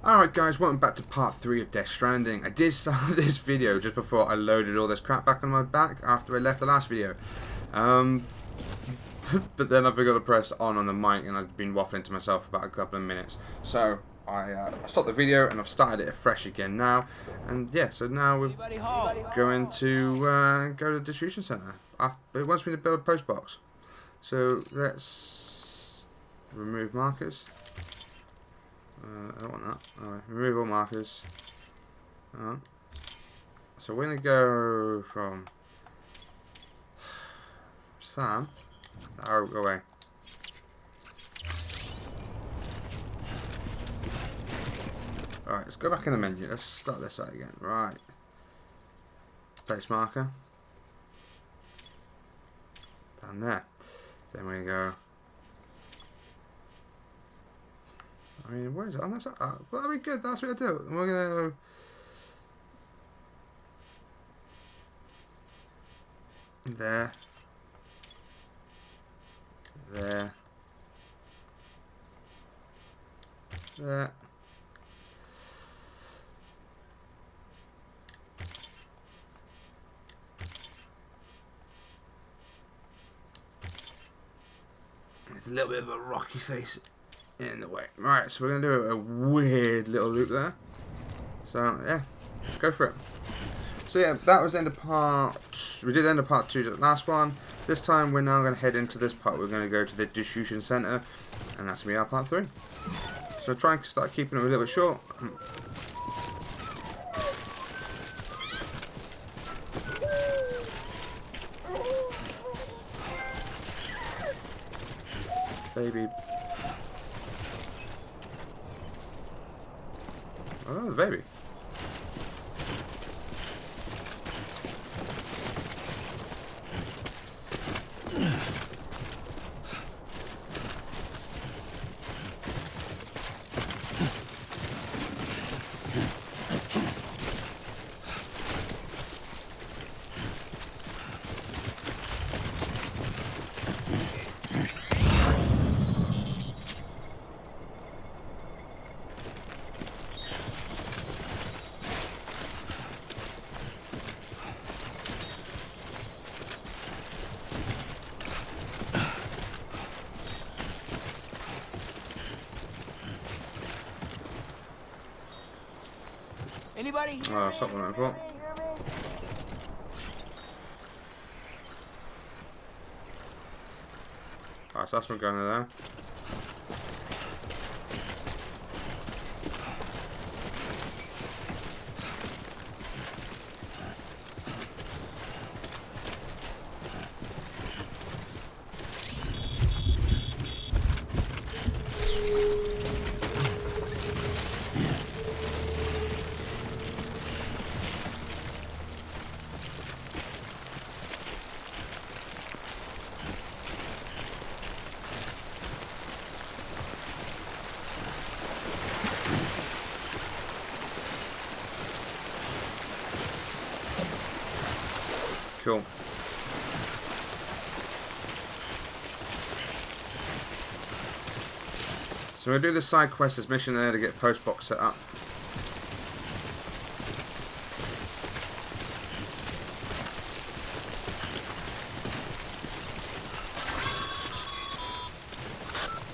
Alright guys, welcome back to part 3 of Death Stranding. I did start this video just before I loaded all this crap back on my back after I left the last video. But then I forgot to press on the mic and I've been waffling to myself for about a couple of minutes. So I stopped the video and I've started it afresh again now. And yeah, so now we're going to go to the distribution centre. It wants me to build a post box. So let's remove markers. I don't want that. Alright, remove all markers. So we're going to go from Sam. Oh, go away. Alright, let's go back in the menu. Let's start this out again. Right. Place marker. Down there. Then we go. I mean, where is it? On that side? Well, that'd be good. That's what I do. And we're going to go there. There. There. It's a little bit of a rocky face in the way. Right, so we're going to do a weird little loop there. So, yeah, let's go for it. So, yeah, that was the end of part... We did end of part 2 to the last one. This time, we're now going to head into this part. We're going to go to the distribution centre, and that's going to be our part 3. So, try and start keeping it a little bit short. Baby. Oh, the baby. Anybody? Oh, stop one over. Alright, so that's one going there. Cool. So we'll do the side quest, this mission there to get post box set up.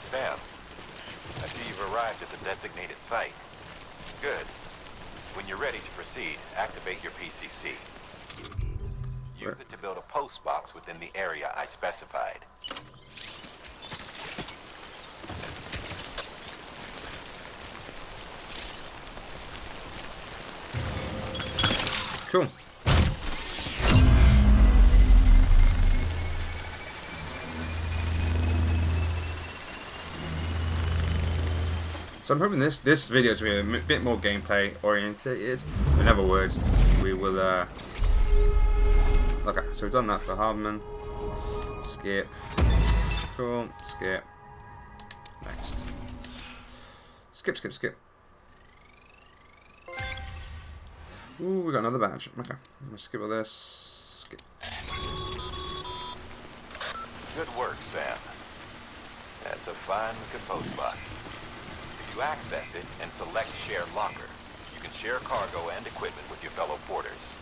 Sam, I see you've arrived at the designated site. Good. When you're ready to proceed, activate your PCC. Use it to build a post box within the area I specified. Cool. So I'm hoping this video to be a bit more gameplay oriented. In other words, we will okay, so we've done that for Hardman. Skip. Cool. Skip. Next. Skip, skip, skip. Ooh, we got another badge. Okay. I'm gonna skip all this. Skip. Good work, Sam. That's a fine looking post box. You access it and select Share Locker. You can share cargo and equipment with your fellow porters.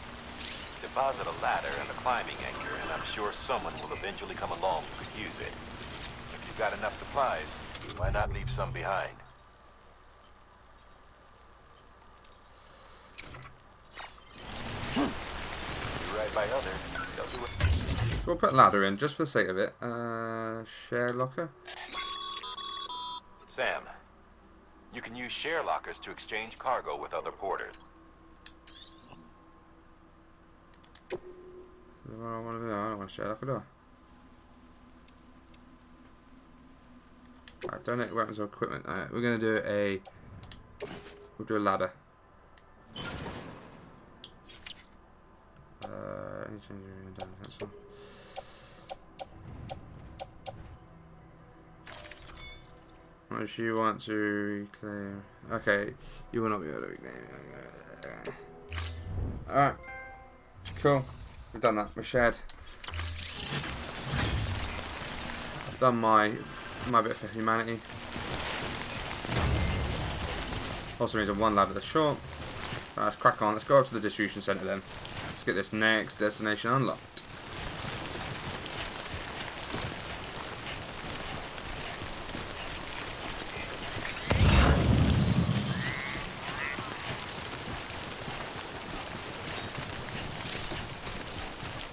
Deposit a ladder and a climbing anchor, and I'm sure someone will eventually come along who could use it. If you've got enough supplies, why not leave some behind? Do right by others, they'll do it. We'll put a ladder in just for the sake of it. Share locker. Sam, you can use share lockers to exchange cargo with other porters. What I want to do, I don't want to share locker, do I? Alright, donate weapons or equipment. Alright, we're going to do we'll do a ladder. Any change in damage, that's fine. Unless you want to reclaim. Okay, you will not be able to reclaim. Alright. Cool. We've done that. We're shared. I've done my bit for humanity. Also means I'm one ladder that's short. Right, let's crack on. Let's go up to the distribution centre then. Let's get this next destination unlocked.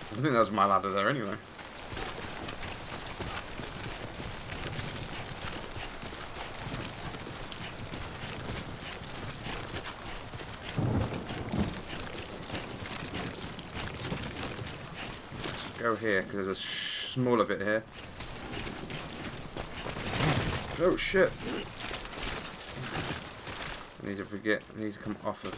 I think that was my ladder there anyway. Let's go here because there's a smaller bit here. Oh shit! I need to come off of.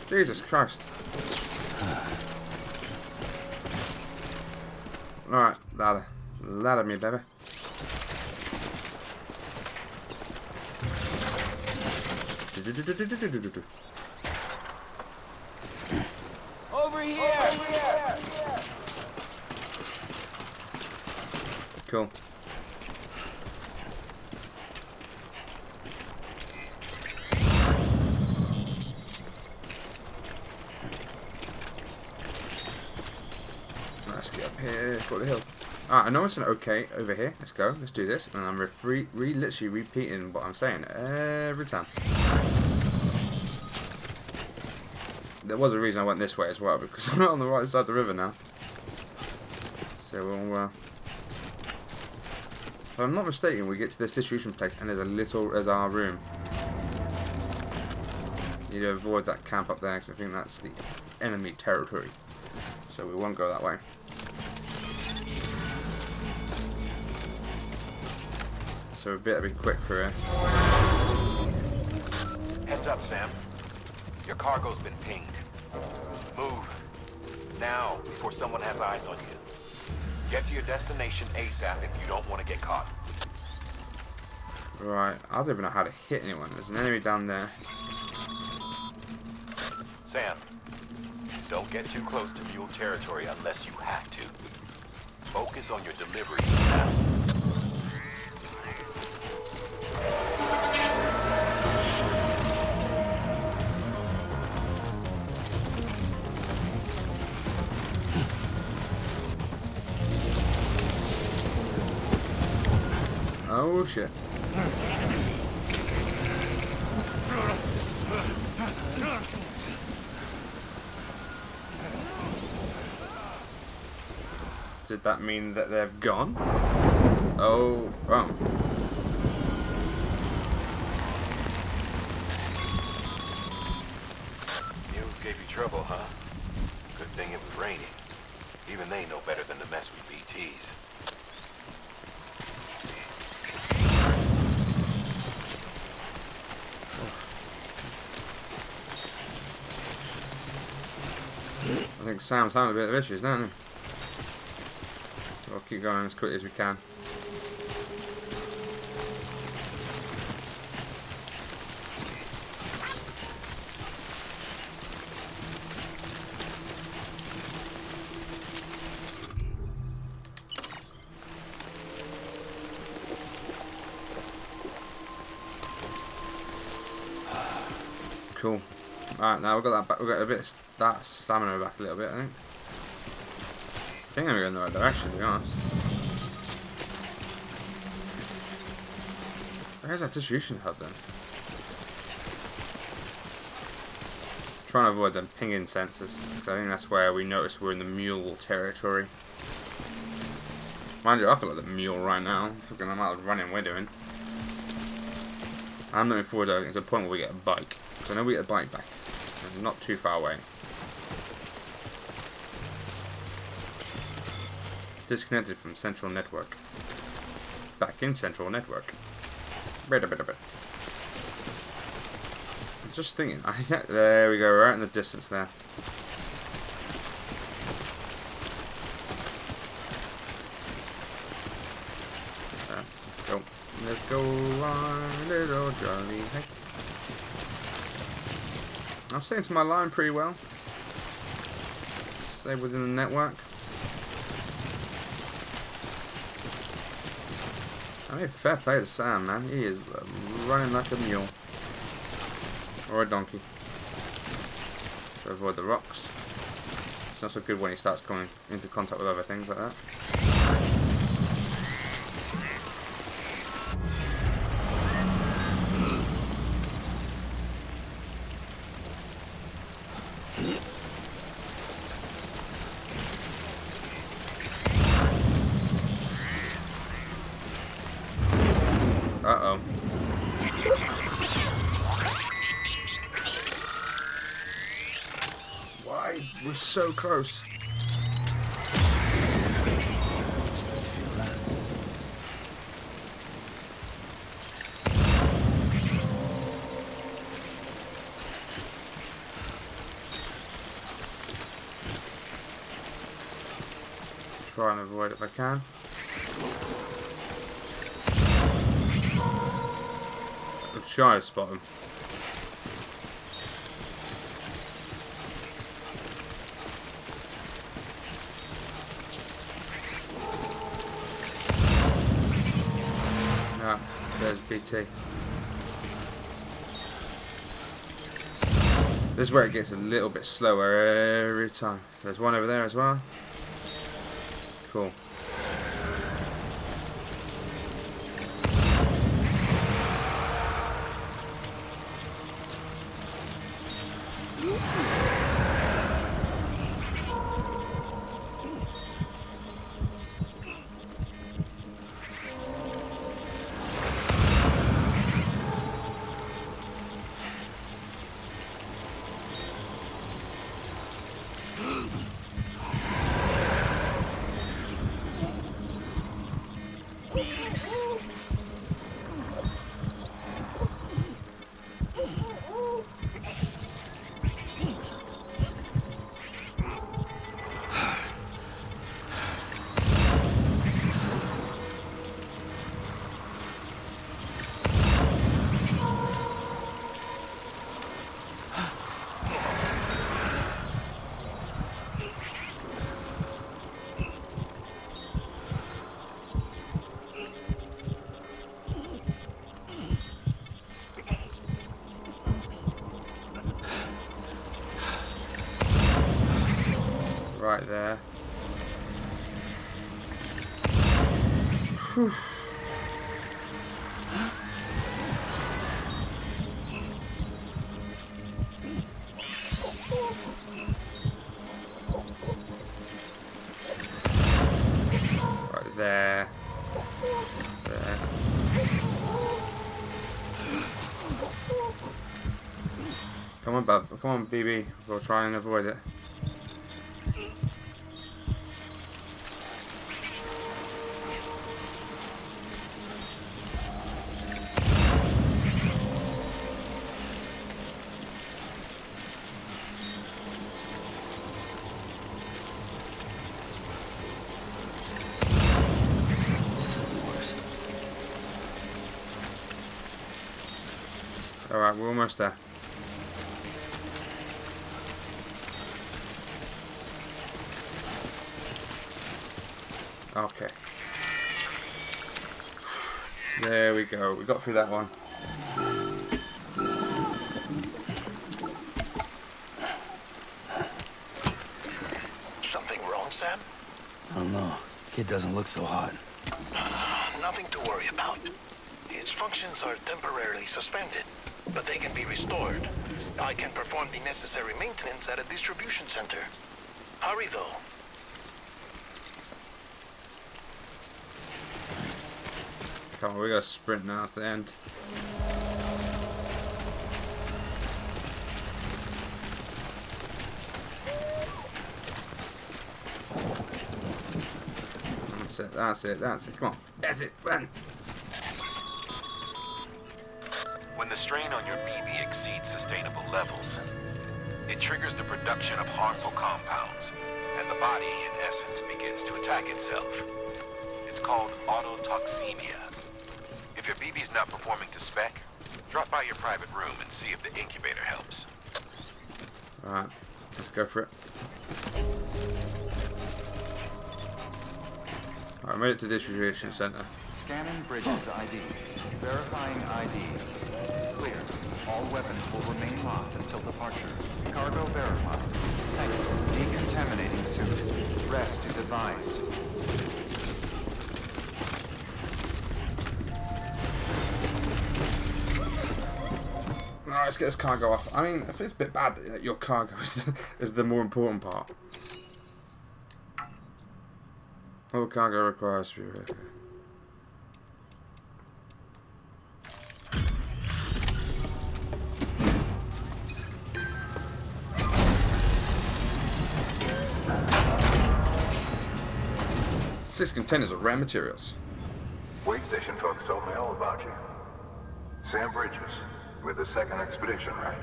Jesus Christ. Alright, ladder. Ladder me, baby. Over here! Cool. Let's get up here, got the hill. Alright, I know it's an okay over here. Let's go, let's do this. And I'm literally repeating what I'm saying every time. There was a reason I went this way as well, because I'm not on the right side of the river now. So we'll, if I'm not mistaken, we get to this distribution place and there's our room. You need to avoid that camp up there because I think that's the enemy territory. So we won't go that way. So we better be quick for it. Heads up, Sam. Your cargo's been pinged. Move. Now, before someone has eyes on you. Get to your destination ASAP if you don't want to get caught. Right, I don't even know how to hit anyone. There's an enemy down there. Sam, don't get too close to mule territory unless you have to. Focus on your deliveries now. Oh shit. Did that mean that they've gone? Oh. Mules gave you trouble, huh? Good thing it was raining. Even they know better than to mess with BTs. I think Sam's having a bit of issues, don't he? We'll keep going as quickly as we can. Cool. Alright, now we've got that back. We've got a bit of that stamina back a little bit, I think. I think I'm going in the right direction, to be honest. Where's that distribution hub then? Trying to avoid them pinging sensors, because I think that's where we notice we're in the mule territory. Mind you, I feel like the mule right now. Fucking amount of running we're doing. I'm looking forward to the point where we get a bike. So I know we get a bike back. And not too far away. Disconnected from central network. Back in central network. Just thinking, there we go, right in the distance there. Let's go on, little Johnny. Hey. I'm staying to my line pretty well. Stay within the network. I mean, fair play to Sam, man. He is running like a mule. Or a donkey. To avoid the rocks. It's not so good when he starts coming into contact with other things like that. Uh-oh. Why? We're so close. Try and avoid it if I can. I'm trying to spot him. No, there's BT. This is where it gets a little bit slower every time. There's one over there as well. Cool. Right there. Whew. Right there. There. Come on, bub. Come on, BB. We'll try and avoid it. Alright, we're almost there. Okay. There we go. We got through that one. Sam? I don't know. Kid doesn't look so hot. Nothing to worry about. His functions are temporarily suspended, but they can be restored. I can perform the necessary maintenance at a distribution center. Hurry, though. Come on, we gotta sprint now at the end. That's it, that's it, that's it. Come on, that's it, run! When the strain on your BB exceeds sustainable levels, it triggers the production of harmful compounds, and the body, in essence, begins to attack itself. It's called autotoxemia. If your BB's not performing to spec, drop by your private room and see if the incubator helps. Alright, let's go for it. Alright, I made it to the distribution center. Scanning Bridges ID. Verifying ID. Clear. All weapons will remain locked until departure. Cargo verified. Decontaminating suit. Rest is advised. Alright, let's get this cargo off. I mean, if it's a bit bad that your cargo is the more important part. All cargo requires to be ready. Six containers of rare materials. Wait station folks told me all about you. Sam Bridges, with the second expedition, right?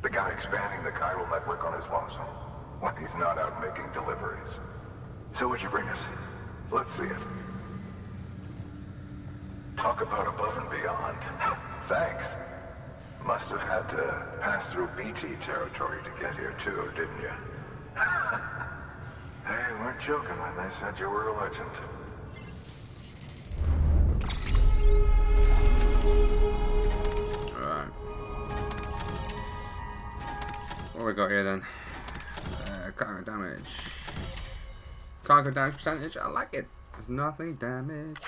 The guy expanding the chiral network on his lonesome, when he's not out making deliveries. So what'd you bring us? Let's see it. Talk about above and beyond. Thanks. Must have had to pass through BT territory to get here too, didn't you? They weren't joking when they said you were a legend. Alright. What we got here then? Cargo damage. Cargo damage percentage, I like it. There's nothing damaged.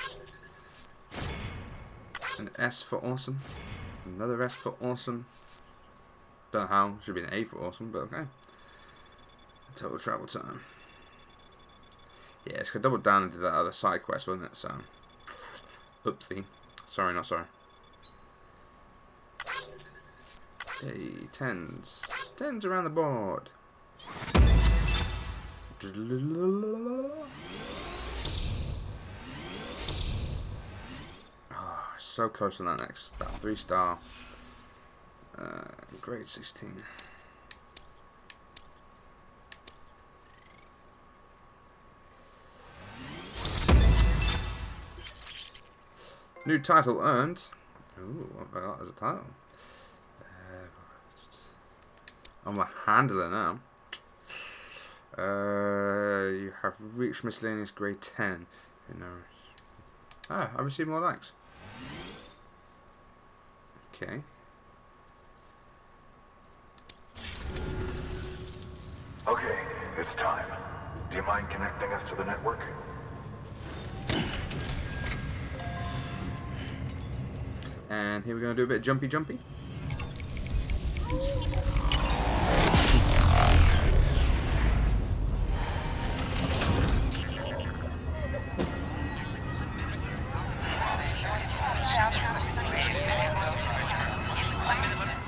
An S for awesome. Another S for awesome. Don't know how, should be an A for awesome, but okay. Total travel time. Yeah, it's gonna double down into that other side quest, wasn't it? So, oopsie. Sorry, not sorry. Hey, tens. Tens around the board. Oh, so close on that next. That 3-star. Grade 16. New title earned. Ooh, what have I got as a title? I'm a handler now. You have reached miscellaneous grade 10. Who knows? Ah, I received more likes. Okay. Okay, it's time. Do you mind connecting us to the network? And here we're going to do a bit of jumpy jumpy.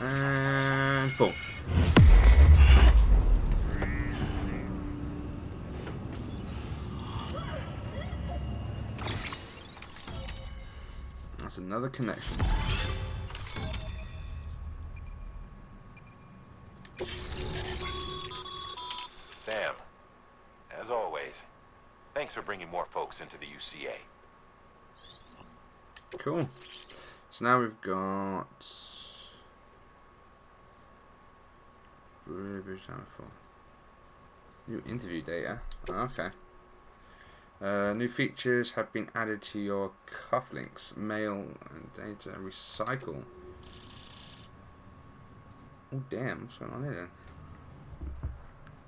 And full. That's another connection. Sam, as always, thanks for bringing more folks into the UCA. Cool. So now we've got new interview data. Okay. New features have been added to your cufflinks, mail and data recycle. Oh damn, what's going on here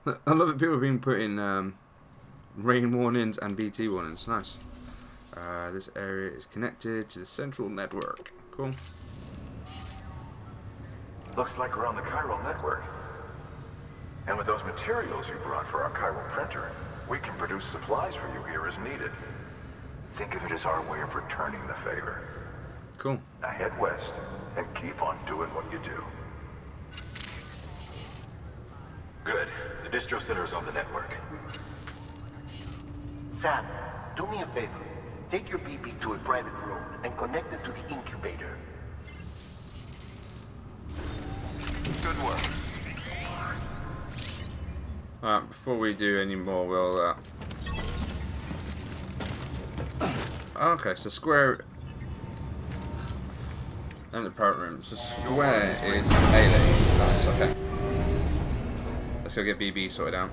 then? I love that people have been putting rain warnings and BT warnings. Nice. This area is connected to the central network. Cool. Looks like we're on the chiral network. And with those materials you brought for our chiral printer, we can produce supplies for you here as needed. Think of it as our way of returning the favor. Cool. Now head west and keep on doing what you do. Good. The distro center is on the network. Sam, do me a favor. Take your BB to a private room and connect it to the incubator. Good work. Before we do any more, we'll okay, so square and the power room. So square is melee. Nice, okay. Let's go get BB sorted out.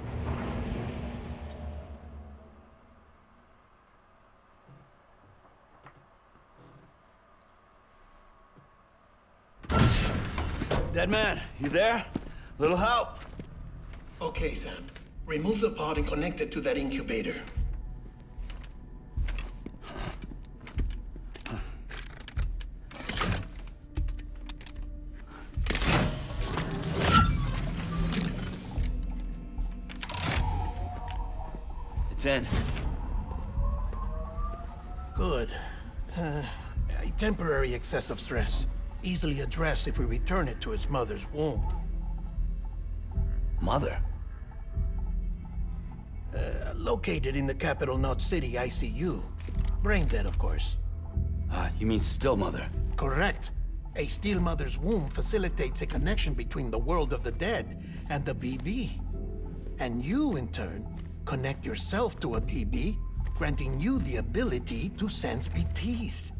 Dead man, you there? Little help? Okay, Sam. Remove the pod and connect it to that incubator. It's in. Good. A temporary excess of stress. Easily addressed if we return it to its mother's womb. Mother? Located in the capital Knot City ICU. Brain dead, of course. You mean still mother? Correct. A still mother's womb facilitates a connection between the world of the dead and the BB. And you, in turn, connect yourself to a BB, granting you the ability to sense BTs.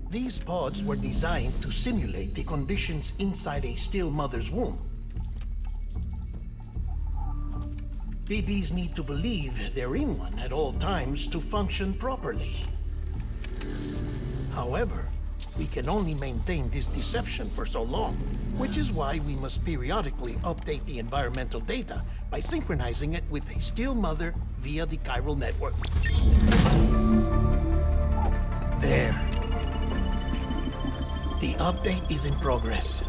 These pods were designed to simulate the conditions inside a still mother's womb. BBs need to believe they're in one at all times to function properly. However, we can only maintain this deception for so long, which is why we must periodically update the environmental data by synchronizing it with a still mother via the chiral network. There. The update is in progress.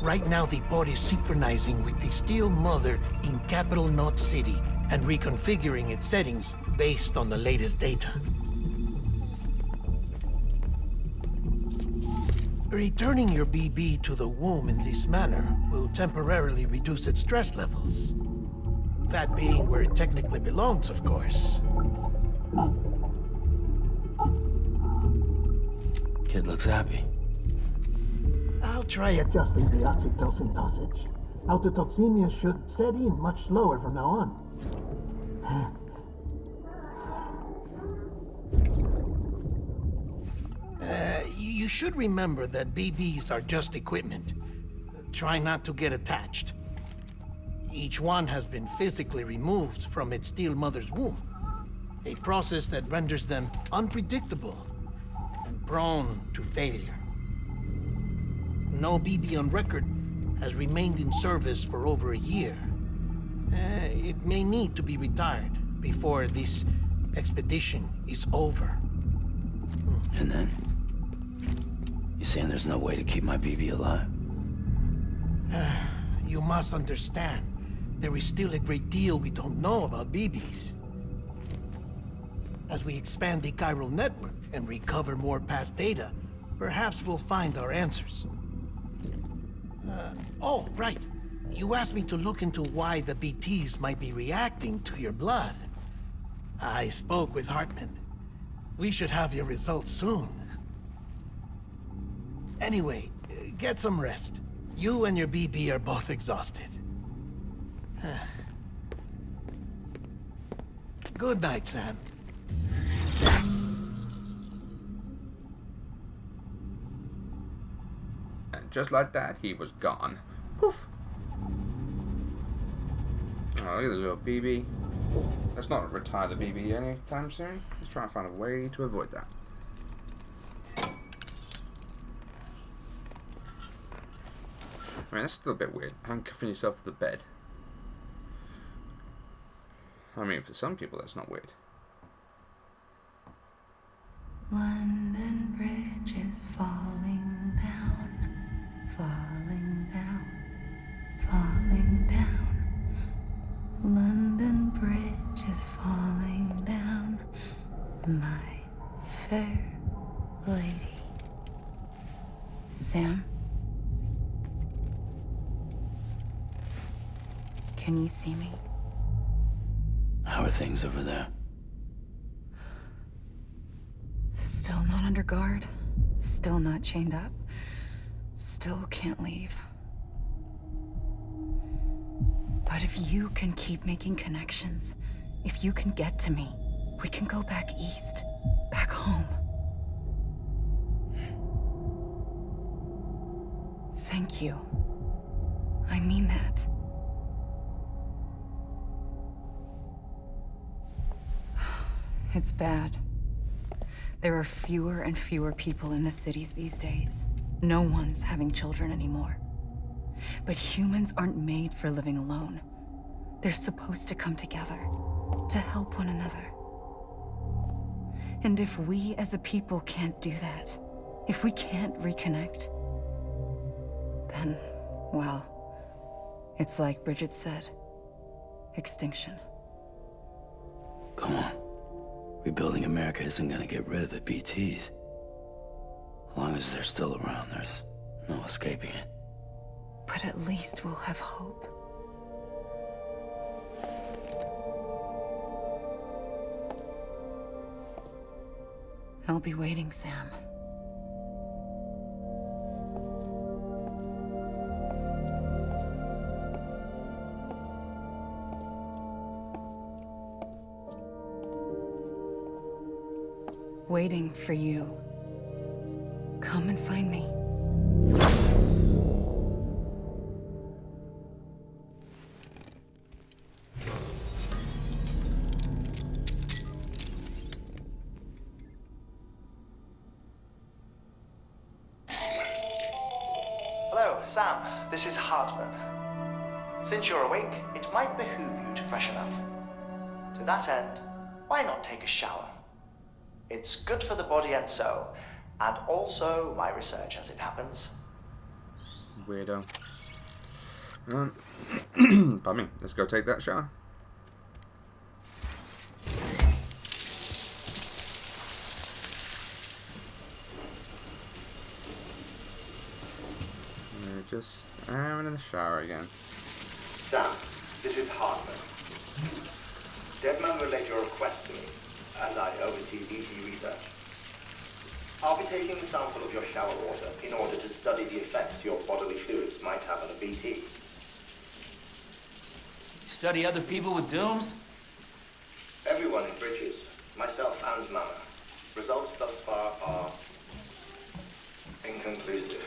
Right now, the pod is synchronizing with the still mother in capital Knot City and reconfiguring its settings based on the latest data. Returning your BB to the womb in this manner will temporarily reduce its stress levels. That being where it technically belongs, of course. Kid looks happy. I'll try adjusting the oxytocin dosage. Autotoxemia should set in much slower from now on. You should remember that BBs are just equipment. Try not to get attached. Each one has been physically removed from its still mother's womb. A process that renders them unpredictable and prone to failure. No BB on record has remained in service for over a year. It may need to be retired before this expedition is over. And then? You saying there's no way to keep my BB alive? You must understand, there is still a great deal we don't know about BBs. As we expand the chiral network and recover more past data, perhaps we'll find our answers. Oh, right. You asked me to look into why the BTs might be reacting to your blood. I spoke with Hartman. We should have your results soon. Anyway, get some rest. You and your BB are both exhausted. Good night, Sam. And just like that, he was gone. Poof. Oh, look at the little BB. Let's not retire the BB anytime soon. Let's try and find a way to avoid that. I mean, that's still a bit weird. Handcuffing yourself to the bed. I mean, for some people, that's not weird. London Bridge is falling down, falling down, falling down. London Bridge is falling down, my fair lady. Sam? Can you see me? How are things over there? Still not under guard, still not chained up, still can't leave. But if you can keep making connections, if you can get to me, we can go back east, back home. Thank you. I mean that. It's bad. There are fewer and fewer people in the cities these days. No one's having children anymore. But humans aren't made for living alone. They're supposed to come together, to help one another. And if we as a people can't do that, if we can't reconnect, then, well, it's like Bridget said, extinction. Come on. Rebuilding America isn't gonna get rid of the BTs. As long as they're still around, there's no escaping it. But at least we'll have hope. I'll be waiting, Sam. Waiting for you. Come and find me. Hello, Sam. This is Hartman. Since you're awake, it might behoove you to freshen up. To that end, why not take a shower? It's good for the body and soul, and also my research as it happens. Weirdo. Pardon me. Let's go take that shower. We're just having in the shower again. Sam, this is Hartman. Deadman relayed your request to me, as I oversee BT research. I'll be taking a sample of your shower water in order to study the effects your bodily fluids might have on a BT. Study other people with dooms? Everyone in Bridges, myself and Mama. Results thus far are inconclusive.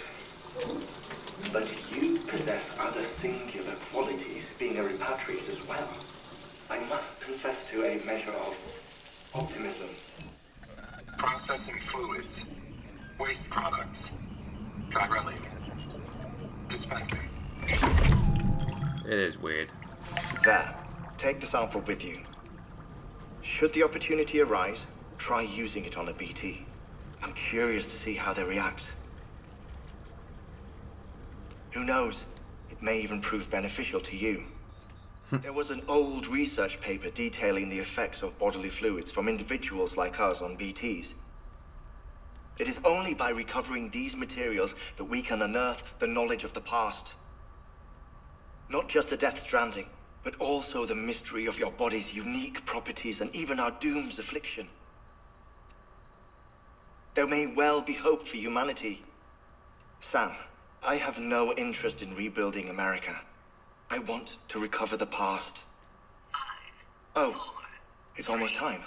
But you possess other singular qualities, being a repatriate as well. I must confess to a measure of optimism. Processing fluids. Waste products. Try running. Dispensing. It is weird. There. Take the sample with you. Should the opportunity arise, try using it on a BT. I'm curious to see how they react. Who knows? It may even prove beneficial to you. There was an old research paper detailing the effects of bodily fluids from individuals like us on BTs. It is only by recovering these materials that we can unearth the knowledge of the past. Not just the Death Stranding, but also the mystery of your body's unique properties and even our doom's affliction. There may well be hope for humanity. Sam, I have no interest in rebuilding America. I want to recover the past. Oh, it's almost time.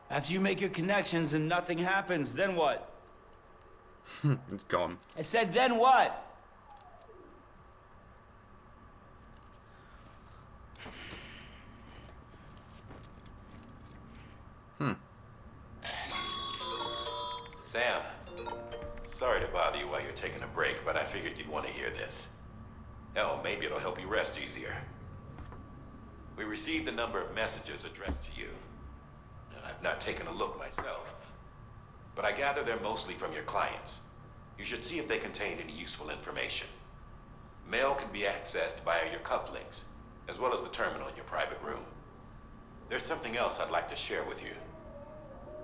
After you make your connections and nothing happens, then what? It's gone. I said, then what? Sam, sorry to bother you while you're taking a break, but I figured you'd want to hear this. Hell, maybe it'll help you rest easier. We received a number of messages addressed to you. I've not taken a look myself, but I gather they're mostly from your clients. You should see if they contain any useful information. Mail can be accessed via your cufflinks, as well as the terminal in your private room. There's something else I'd like to share with you.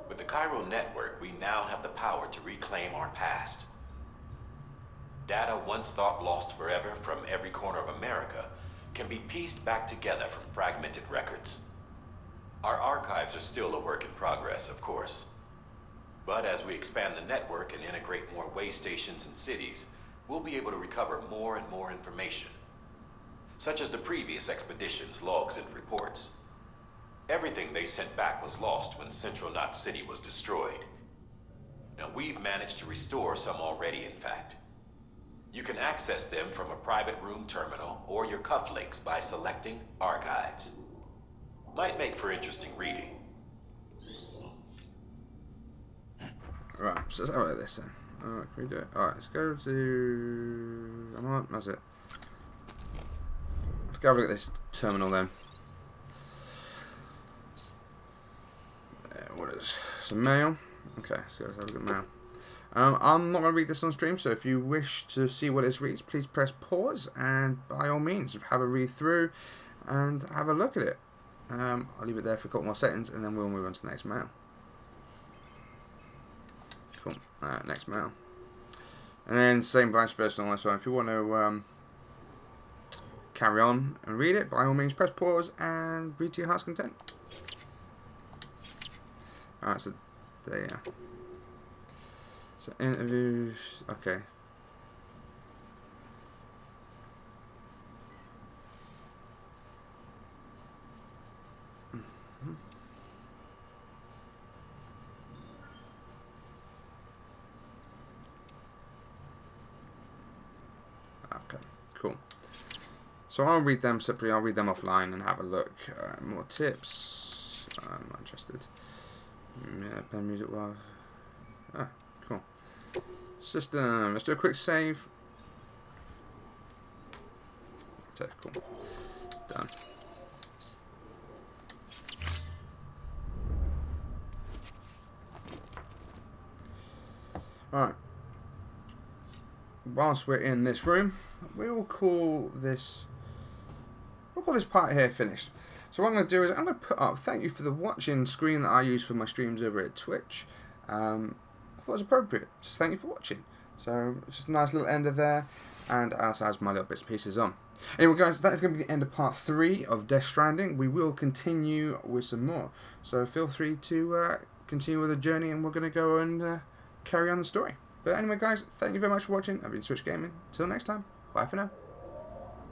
With the Chiral network, we now have the power to reclaim our past. Data once thought lost forever from every corner of America can be pieced back together from fragmented records. Our archives are still a work in progress, of course. But as we expand the network and integrate more way stations and cities, we'll be able to recover more and more information, such as the previous expedition's logs and reports. Everything they sent back was lost when Central Knot City was destroyed. Now, we've managed to restore some already, in fact. You can access them from a private room terminal or your cufflinks by selecting Archives. Might make for interesting reading. Right, so let's have a look at this then. Alright, can we do it? Alright, let's go to... I'm on, that's it. Let's go have a look at this terminal then. What is some mail? Okay, so let's have a look at mail. I'm not going to read this on stream, so if you wish to see what it reads, please press pause and by all means have a read through and have a look at it. I'll leave it there for a couple more seconds and then we'll move on to the next mail. Cool. Next mail. And then same vice versa on this one. If you want to carry on and read it, by all means press pause and read to your heart's content. Alright, so there. So interviews, okay. Okay, cool. So I'll read them separately, I'll read them offline and have a look. More tips. I'm not interested. Yeah, pen music was. Ah, cool. System. Let's do a quick save. Okay, cool. Done. Alright. Whilst we're in this room, we'll call this part here finished. So what I'm going to do is I'm going to put up, thank you for the watching screen that I use for my streams over at Twitch. I thought it was appropriate. Just thank you for watching. So it's just a nice little ender there, and it also has my little bits and pieces on. Anyway guys, that is going to be the end of part 3 of Death Stranding. We will continue with some more. So feel free to continue with the journey and we're going to go and carry on the story. But anyway guys, thank you very much for watching. I've been Switch Gaming. Till next time, bye for now.